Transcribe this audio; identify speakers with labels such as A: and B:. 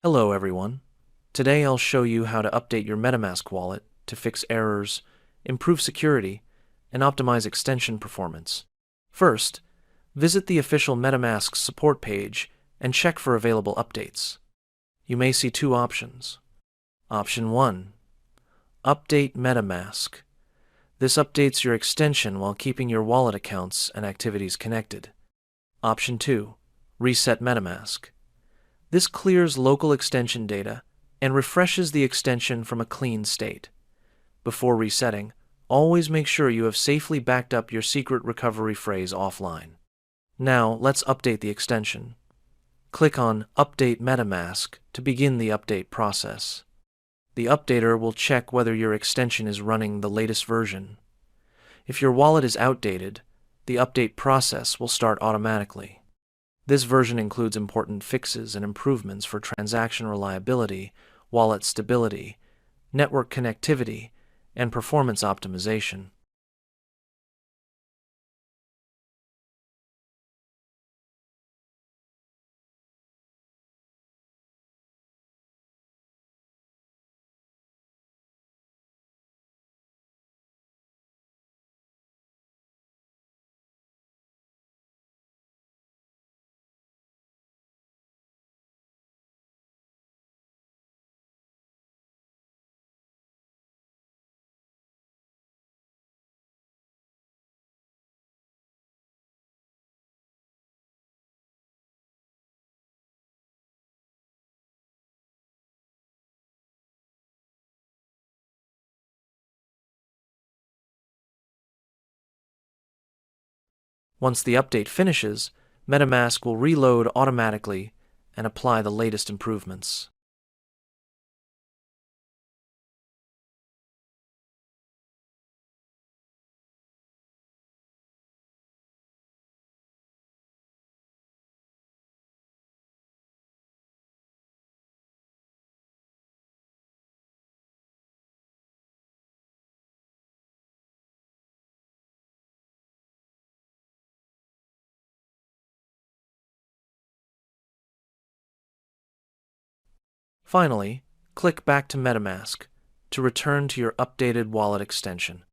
A: Hello everyone. Today I'll show you how to update your MetaMask wallet to fix errors, improve security, and optimize extension performance. First, visit the official MetaMask Support page and check for available updates. You may see two options. Option 1. Update MetaMask. This updates your extension while keeping your wallet accounts and activities connected. Option 2. Reset MetaMask. This clears local extension data and refreshes the extension from a clean state. Before resetting, always make sure you have safely backed up your secret recovery phrase offline. Now, let's update the extension. Click on Update MetaMask to begin the update process. The updater will check whether your extension is running the latest version. If your wallet is outdated, the update process will start automatically. This version includes important fixes and improvements for transaction reliability, wallet stability, network connectivity, and performance optimization. Once the update finishes, MetaMask will reload automatically and apply the latest improvements. Finally, click back to MetaMask to return to your updated wallet extension.